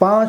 5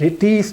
30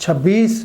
26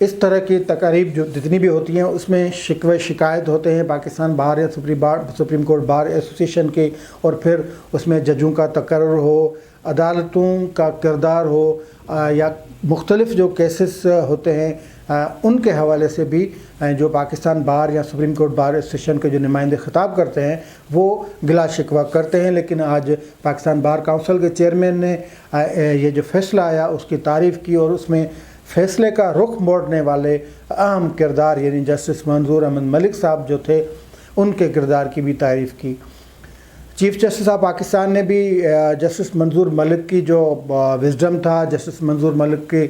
اس طرح کی تقاریب جو جتنی بھی ہوتی ہیں اس میں شکوے شکایت ہوتے ہیں پاکستان بار یا سپریم کورٹ بار ایسوسیشن کے، اور پھر اس میں ججوں کا تقرر ہو، عدالتوں کا کردار ہو، یا مختلف جو کیسز ہوتے ہیں ان کے حوالے سے بھی جو پاکستان بار یا سپریم کورٹ بار ایسوسیشن کے جو نمائندے خطاب کرتے ہیں وہ گلا شکوہ کرتے ہیں۔ لیکن آج پاکستان بار کونسل کے چیئرمین نے یہ جو فیصلہ آیا اس کی تعریف کی، اور اس میں فیصلے کا رخ موڑنے والے اہم کردار یعنی جسٹس منظور احمد ملک صاحب جو تھے ان کے کردار کی بھی تعریف کی۔ چیف جسٹس آف پاکستان نے بھی جسٹس منظور ملک کی جو وزڈم تھا، جسٹس منظور ملک کے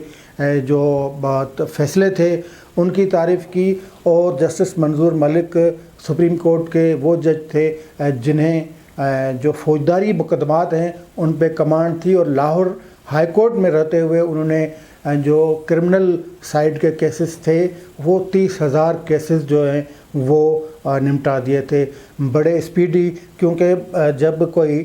جو فیصلے تھے ان کی تعریف کی، اور جسٹس منظور ملک سپریم کورٹ کے وہ جج تھے جنہیں جو فوجداری مقدمات ہیں ان پہ کمانڈ تھی، اور لاہور ہائی کورٹ میں رہتے ہوئے انہوں نے جو کرمنل سائڈ کے کیسز تھے وہ 30,000 کیسز جو ہیں وہ نمٹا دیے تھے بڑے اسپیڈی، کیونکہ جب کوئی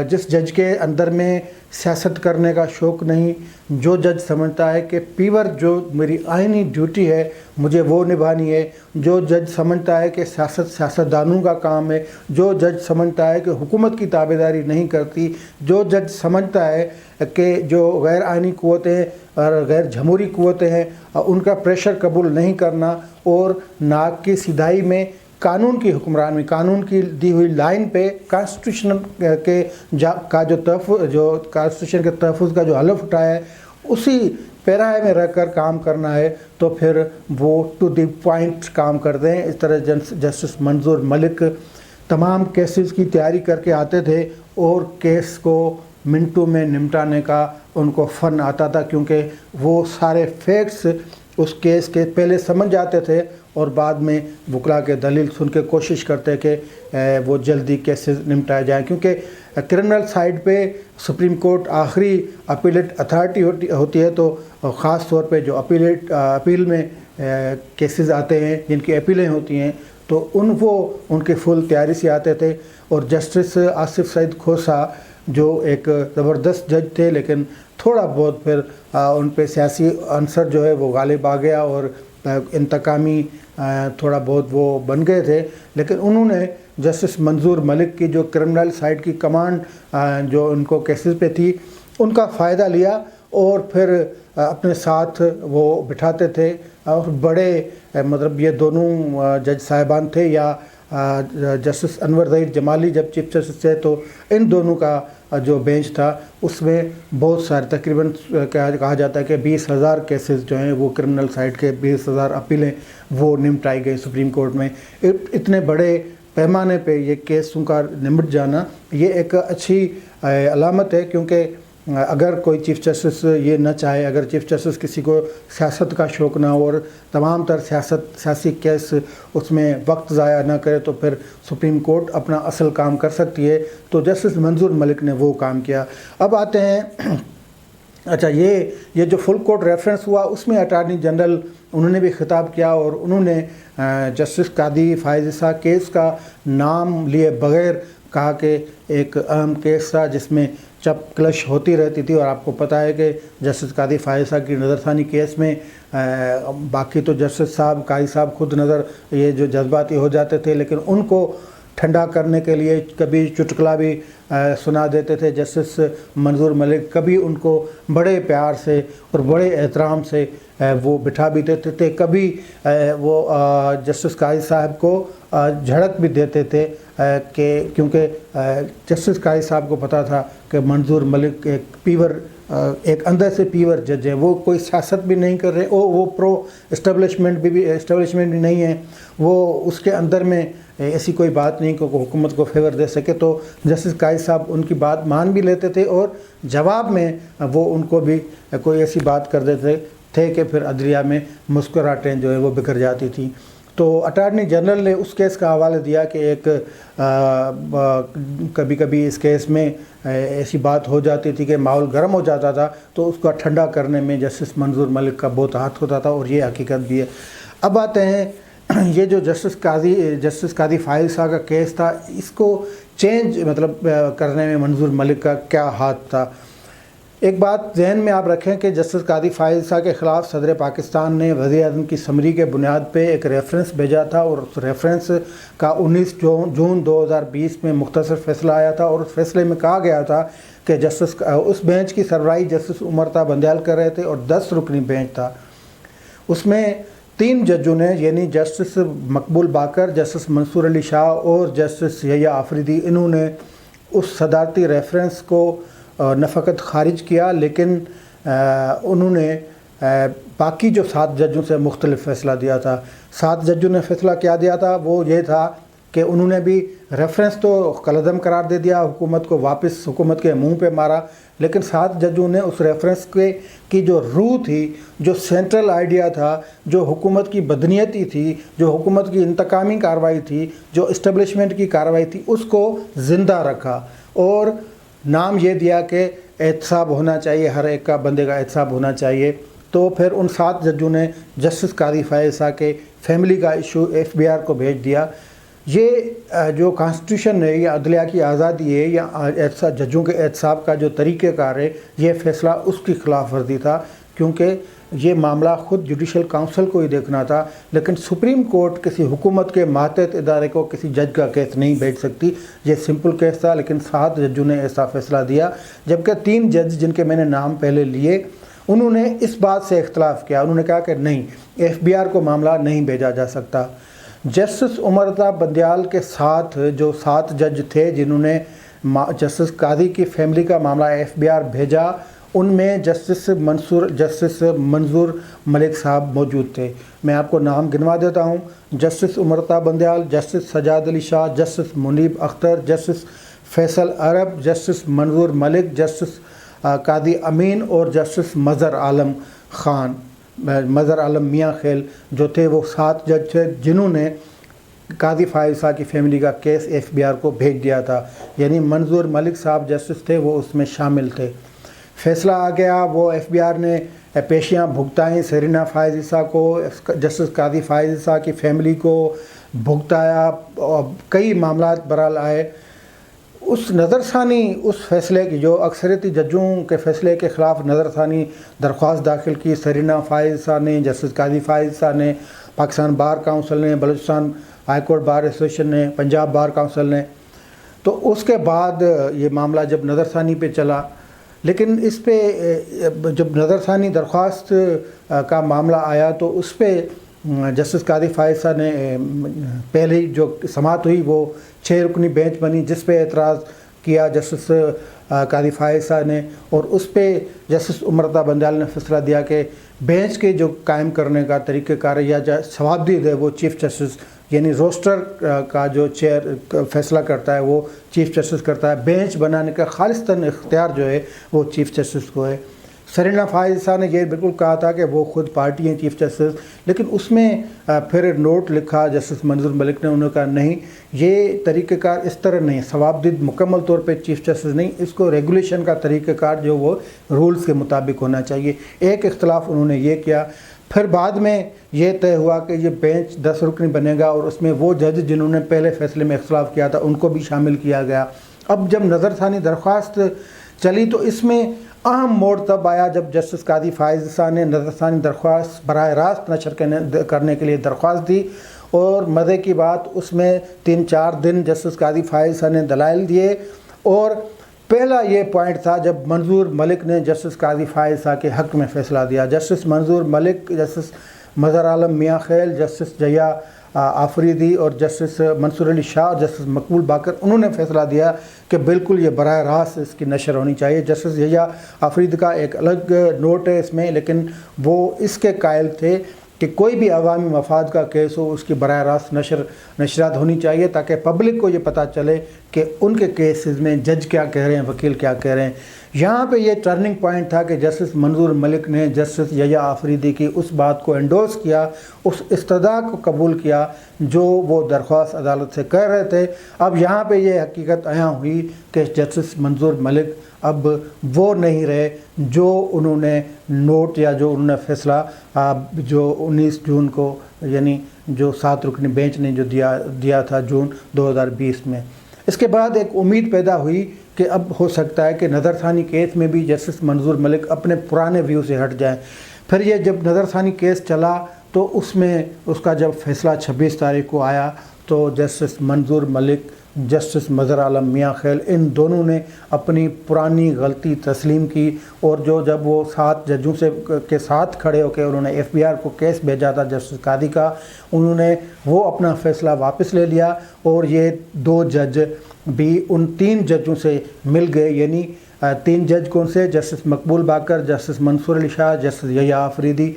جس جج کے اندر میں سیاست کرنے کا شوق نہیں، جو جج سمجھتا ہے کہ پیور جو میری آئینی ڈیوٹی ہے مجھے وہ نبھانی ہے، جو جج سمجھتا ہے کہ سیاستدانوں کا کام ہے، جو جج سمجھتا ہے کہ حکومت کی تابعداری نہیں کرتی، جو جج سمجھتا ہے کہ جو غیر آئینی قوتیں اور غیر جمہوری قوتیں ہیں ان کا پریشر قبول نہیں کرنا، اور ناک کی سیدھائی میں قانون کی حکمرانی، قانون کی دی ہوئی لائن پہ کانسٹیٹیوشن کانسٹیٹیوشن کے تحفظ کا جو حلف اٹھایا ہے اسی پیرائے میں رہ کر کام کرنا ہے، تو پھر وہ ٹو دی پوائنٹ کام کرتے ہیں۔ اس طرح جسٹس منظور ملک تمام کیسز کی تیاری کر کے آتے تھے، اور کیس کو منٹوں میں نمٹانے کا ان کو فن آتا تھا، کیونکہ وہ سارے فیکٹس اس کیس کے پہلے سمجھ جاتے تھے، اور بعد میں وکلا کے دلیل سن کے کوشش کرتے کہ وہ جلدی کیسز نمٹائے جائیں، کیونکہ کرمنل سائڈ پہ سپریم کورٹ آخری اپیلیٹ اتھارٹی ہوتی ہے، تو خاص طور پہ جو اپیل میں کیسز آتے ہیں جن کی اپیلیں ہوتی ہیں تو ان کے فل تیاری سے آتے تھے۔ اور جسٹس آصف سعید کھوسا جو ایک زبردست جج تھے، لیکن تھوڑا بہت پھر ان پہ سیاسی عنصر جو ہے وہ غالب آ گیا، اور انتقامی تھوڑا بہت وہ بن گئے تھے، لیکن انہوں نے جسٹس منظور ملک کی جو کرمنل سائڈ کی کمانڈ جو ان کو کیسز پہ تھی ان کا فائدہ لیا، اور پھر اپنے ساتھ وہ بٹھاتے تھے، اور بڑے مطلب یہ دونوں جج صاحبان تھے، یا جسٹس انور ظہیر جمالی جب چیف جسٹس تھے تو ان دونوں کا جو بینچ تھا اس میں بہت سارے تقریباً کہا جاتا ہے کہ 20,000 کیسز جو ہیں وہ کرمنل سائڈ کے 20,000 اپیلیں وہ نمٹائی گئی سپریم کورٹ میں۔ اتنے بڑے پیمانے پہ یہ کیسوں کا نمٹ جانا یہ ایک اچھی علامت ہے، کیونکہ اگر کوئی چیف جسٹس یہ نہ چاہے، اگر چیف جسٹس کسی کو سیاست کا شوق نہ ہو اور تمام تر سیاسی کیس اس میں وقت ضائع نہ کرے، تو پھر سپریم کورٹ اپنا اصل کام کر سکتی ہے۔ تو جسٹس منظور ملک نے وہ کام کیا۔ اب آتے ہیں اچھا یہ جو فل کورٹ ریفرنس ہوا اس میں اٹارنی جنرل انہوں نے بھی خطاب کیا، اور انہوں نے جسٹس قاضی فائز عیسیٰ کیس کا نام لیے بغیر کہا کہ ایک اہم کیس تھا جس میں چپ کلش ہوتی رہتی تھی، اور آپ کو پتہ ہے کہ جسٹس قاضی فائز عیسیٰ کی نظر ثانی کیس میں باقی تو جسٹس صاحب قاضی صاحب خود نظر یہ جو جذباتی ہو جاتے تھے، لیکن ان کو ٹھنڈا کرنے کے لیے کبھی چٹکلا بھی سنا دیتے تھے جسٹس منظور ملک، کبھی ان کو بڑے پیار سے اور بڑے احترام سے وہ بٹھا بھی دیتے تھے، کبھی وہ جسٹس قاضی صاحب کو جھڑک بھی دیتے تھے کہ کیونکہ جسٹس قاضی صاحب کو پتہ تھا کہ منظور ملک ایک اندر سے پیور جج ہیں، وہ کوئی سیاست بھی نہیں کر رہے، وہ پرو اسٹیبلشمنٹ بھی نہیں ہے، وہ اس کے اندر میں ایسی کوئی بات نہیں کہ حکومت کو فیور دے سکے۔ تو جسٹس قاضی صاحب ان کی بات مان بھی لیتے تھے، اور جواب میں وہ ان کو بھی کوئی ایسی بات کر دیتے تھے کہ پھر عدلیہ میں مسکراہٹیں جو ہے وہ بکھر جاتی تھیں۔ تو اٹارنی جنرل نے اس کیس کا حوالہ دیا کہ ایک کبھی کبھی اس کیس میں ایسی بات ہو جاتی تھی کہ ماحول گرم ہو جاتا تھا، تو اس کو ٹھنڈا کرنے میں جسٹس منظور ملک کا بہت ہاتھ ہوتا تھا، اور یہ حقیقت بھی ہے۔ اب آتے ہیں یہ جو جسٹس قاضی فائز عیسیٰ کا کیس تھا، اس کو چینج کرنے میں منظور ملک کا کیا ہاتھ تھا۔ ایک بات ذہن میں آپ رکھیں کہ جسٹس قاضی فائز عیسیٰ کے خلاف صدر پاکستان نے وزیر اعظم کی سمری کے بنیاد پہ ایک ریفرنس بھیجا تھا، اور اس ریفرنس کا 19 جون 2020 میں مختصر فیصلہ آیا تھا، اور اس فیصلے میں کہا گیا تھا کہ اس بینچ کی سربراہی جسٹس عمر بندیال کر رہے تھے اور 10 رکنی بینچ تھا۔ اس میں 3 ججوں نے، یعنی جسٹس مقبول باقر، جسٹس منصور علی شاہ اور جسٹس یحییٰ آفریدی، انہوں نے اس صدارتی ریفرنس کو نہ فقط خارج کیا، لیکن انہوں نے باقی جو 7 ججوں سے مختلف فیصلہ دیا تھا۔ 7 ججوں نے فیصلہ کیا دیا تھا، وہ یہ تھا کہ انہوں نے بھی ریفرنس تو کالعدم قرار دے دیا، حکومت کو واپس حکومت کے منہ پہ مارا، لیکن 7 ججوں نے اس ریفرنس کی جو روح تھی، جو سینٹرل آئیڈیا تھا، جو حکومت کی بدنیتی تھی، جو حکومت کی انتقامی کارروائی تھی، جو اسٹیبلشمنٹ کی کارروائی تھی، اس کو زندہ رکھا اور نام یہ دیا کہ احتساب ہونا چاہیے، ہر ایک کا بندے کا احتساب ہونا چاہیے۔ تو پھر ان 7 ججوں نے جسٹس قاضی فائز عیسیٰ کے فیملی کا ایشو FBR کو بھیج دیا۔ یہ جو کانسٹیٹیوشن ہے یا عدلیہ کی آزادی ہے یا ججوں کے احتساب کا جو طریقہ کار ہے، یہ فیصلہ اس کی خلاف ورزی تھا، کیونکہ یہ معاملہ خود جوڈیشل کونسل کو ہی دیکھنا تھا، لیکن سپریم کورٹ کسی حکومت کے ماتحت ادارے کو کسی جج کا کیس نہیں بھیج سکتی۔ یہ سمپل کیس تھا، لیکن 7 ججوں نے ایسا فیصلہ دیا، جبکہ 3 جج جن کے میں نے نام پہلے لیے، انہوں نے اس بات سے اختلاف کیا۔ انہوں نے کہا کہ نہیں، FBR کو معاملہ نہیں بھیجا جا سکتا۔ جسٹس عمر بندیال کے ساتھ جو 7 جج تھے جنہوں نے جسٹس قاضی کی فیملی کا معاملہ FBR بھیجا، ان میں جسٹس منظور ملک صاحب موجود تھے۔ میں آپ کو نام گنوا دیتا ہوں: جسٹس عمر بندیال، جسٹس سجاد علی شاہ، جسٹس منیب اختر، جسٹس فیصل عرب، جسٹس منظور ملک، جسٹس قاضی امین اور جسٹس مظہر عالم میاں خیل جو تھے، وہ 7 جج تھے جنہوں نے قاضی فائز عیسیٰ کی فیملی کا کیس FBR کو بھیج دیا تھا، یعنی منظور ملک صاحب جسٹس تھے، وہ اس میں شامل تھے۔ فیصلہ آ گیا، وہ FBR نے پیشیاں بھگتائیں سرینا فائز عیسیٰ کو، جسٹس قاضی فائز عیسیٰ کی فیملی کو بھگتایا، کئی معاملات برحال آئے۔ اس نظر ثانی اس فیصلے کی، جو اکثریتی ججوں کے فیصلے کے خلاف نظر ثانی درخواست داخل کی سرینا فائز عیسیٰ نے، جسٹس قاضی فائز عیسیٰ نے، پاکستان بار کونسل نے، Balochistan high court bar association نے، پنجاب بار کونسل نے۔ تو اس کے بعد یہ معاملہ جب نظر ثانی پہ چلا، لیکن اس پہ جب نظر ثانی درخواست کا معاملہ آیا تو اس پہ جسٹس قاضی فائز عیسیٰ نے پہلی جو سماعت ہوئی وہ 6 رکنی بینچ بنی، جس پہ اعتراض کیا جسٹس قاضی فائز عیسیٰ نے، اور اس پہ جسٹس عمر بندیال نے فیصلہ دیا کہ بینچ کے جو قائم کرنے کا طریقہ کار یا ثوابدید ہے وہ چیف جسٹس، یعنی روسٹر کا جو چیئر فیصلہ کرتا ہے وہ چیف جسٹس کرتا ہے، بینچ بنانے کا خالصتاً اختیار جو ہے وہ چیف جسٹس کو ہے۔ سرینا فائز عیسیٰ نے یہ بالکل کہا تھا کہ وہ خود پارٹی ہیں چیف جسٹس، لیکن اس میں پھر نوٹ لکھا جسٹس منظور ملک نے، انہوں نے کہا نہیں، یہ طریقہ کار اس طرح نہیں، ثوابدید مکمل طور پہ چیف جسٹس نہیں، اس کو ریگولیشن کا طریقہ کار جو وہ رولز کے مطابق ہونا چاہیے۔ ایک اختلاف انہوں نے یہ کیا۔ پھر بعد میں یہ طے ہوا کہ یہ بینچ 10 رکنی بنے گا، اور اس میں وہ جج جنہوں نے پہلے فیصلے میں اختلاف کیا تھا ان کو بھی شامل کیا گیا۔ اب جب نظر ثانی درخواست چلی تو اس میں اہم موڑ تب آیا جب جسٹس قاضی فائز عیسیٰ نے نظر ثانی درخواست براہ راست نشر کرنے کے لیے درخواست دی، اور مزے کی بات اس میں 3-4 دن جسٹس قاضی فائز عیسیٰ نے دلائل دیے، اور پہلا یہ پوائنٹ تھا جب منظور ملک نے جسٹس قاضی فائز عیسیٰ کے حق میں فیصلہ دیا۔ جسٹس منظور ملک، جسٹس مظہر عالم میاں خیل، جسٹس یحییٰ آفریدی اور جسٹس منصور علی شاہ اور جسٹس مقبول باقر، انہوں نے فیصلہ دیا کہ بالکل یہ براہ راست اس کی نشر ہونی چاہیے۔ جسٹس یحییٰ آفریدی کا ایک الگ نوٹ ہے اس میں، لیکن وہ اس کے قائل تھے کہ کوئی بھی عوامی مفاد کا کیس ہو اس کی براہ راست نشریات ہونی چاہیے، تاکہ پبلک کو یہ پتہ چلے کہ ان کے کیسز میں جج کیا کہہ رہے ہیں، وکیل کیا کہہ رہے ہیں۔ یہاں پہ یہ ٹرننگ پوائنٹ تھا کہ جسٹس منظور ملک نے جسٹس یحییٰ آفریدی کی اس بات کو انڈورس کیا، اس استدعا کو قبول کیا جو وہ درخواست عدالت سے کر رہے تھے۔ اب یہاں پہ یہ حقیقت عیاں ہوئی کہ جسٹس منظور ملک اب وہ نہیں رہے جو انہوں نے نوٹ یا جو انہوں نے فیصلہ جو 19 جون کو، یعنی جو 7 رکنی بینچ نے جو دیا تھا جون 2020 میں۔ اس کے بعد ایک امید پیدا ہوئی کہ اب ہو سکتا ہے کہ نظر ثانی کیس میں بھی جسٹس منظور ملک اپنے پرانے ویو سے ہٹ جائیں۔ پھر یہ جب نظر ثانی کیس چلا تو اس میں اس کا جب فیصلہ 26 تاریخ کو آیا تو جسٹس منظور ملک، جسٹس مظہر عالم میاں خیل، ان دونوں نے اپنی پرانی غلطی تسلیم کی، اور جب وہ 7 ججوں کے ساتھ کھڑے ہو کے انہوں نے ایف بی آر کو کیس بھیجا تھا جسٹس قاضی کا، انہوں نے وہ اپنا فیصلہ واپس لے لیا، اور یہ 2 جج بھی ان 3 ججوں سے مل گئے، یعنی 3 جج کون سے؟ جسٹس مقبول باقر، جسٹس منصور علی شاہ، جسٹس یحییٰ آفریدی،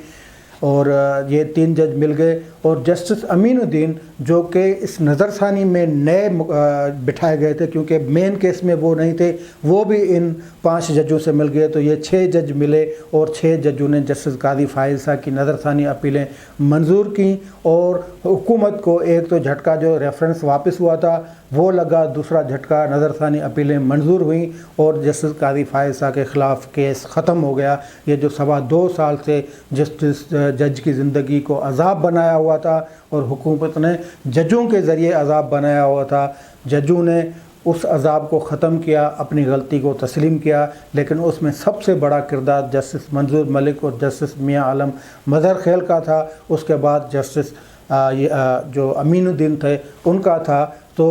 اور یہ 3 جج مل گئے، اور جسٹس امین الدین جو کہ اس نظر ثانی میں نئے بٹھائے گئے تھے کیونکہ مین کیس میں وہ نہیں تھے، وہ بھی ان 5 ججوں سے مل گئے، تو یہ 6 جج ملے، اور 6 ججوں نے جسٹس قاضی فائز صاحب کی نظر ثانی اپیلیں منظور کیں، اور حکومت کو ایک تو جھٹکا جو ریفرنس واپس ہوا تھا وہ لگا، دوسرا جھٹکا نظر ثانی اپیلیں منظور ہوئیں، اور جسٹس قاضی فائز صاحب کے خلاف کیس ختم ہو گیا۔ یہ جو 2.25 سال سے جسٹس جج کی زندگی کو عذاب بنایا ہوا تھا، اور حکومت نے ججوں کے ذریعے عذاب بنایا ہوا تھا، ججوں نے اس عذاب کو ختم کیا، اپنی غلطی کو تسلیم کیا، لیکن اس میں سب سے بڑا کردار جسٹس منظور ملک اور جسٹس میاں عالم مظہر خیل کا تھا، اس کے بعد جسٹس جو امین الدین تھے ان کا تھا۔ تو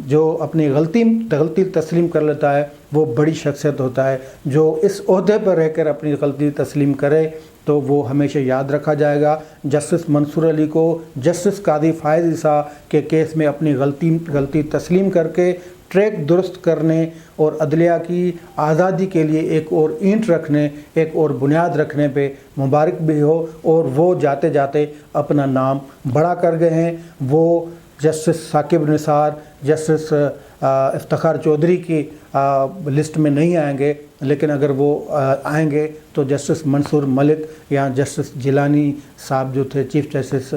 جو اپنی غلطی تسلیم کر لیتا ہے وہ بڑی شخصیت ہوتا ہے، جو اس عہدے پر رہ کر اپنی غلطی تسلیم کرے تو وہ ہمیشہ یاد رکھا جائے گا۔ جسٹس منصور علی کو جسٹس قاضی فائز صاحب کے کیس میں اپنی غلطی تسلیم کر کے ٹریک درست کرنے اور عدلیہ کی آزادی کے لیے ایک اور اینٹ رکھنے، ایک اور بنیاد رکھنے پہ مبارک بھی ہو، اور وہ جاتے جاتے اپنا نام بڑا کر گئے ہیں۔ وہ جسٹس ثاقب نثار، جسٹس افتخار چودھری کی لسٹ میں نہیں آئیں گے، لیکن اگر وہ آئیں گے تو جسٹس منصور ملک یا جسٹس جیلانی صاحب جو تھے چیف جسٹس،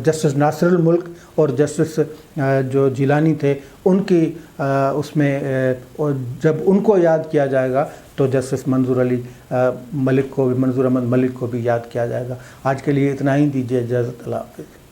جسٹس ناصر الملک اور جسٹس جو جیلانی تھے ان کی اس میں جب ان کو یاد کیا جائے گا تو جسٹس منظور احمد ملک کو بھی یاد کیا جائے گا۔ آج کے لیے اتنا ہی، دیجیے اجازت، اللہ حافظ۔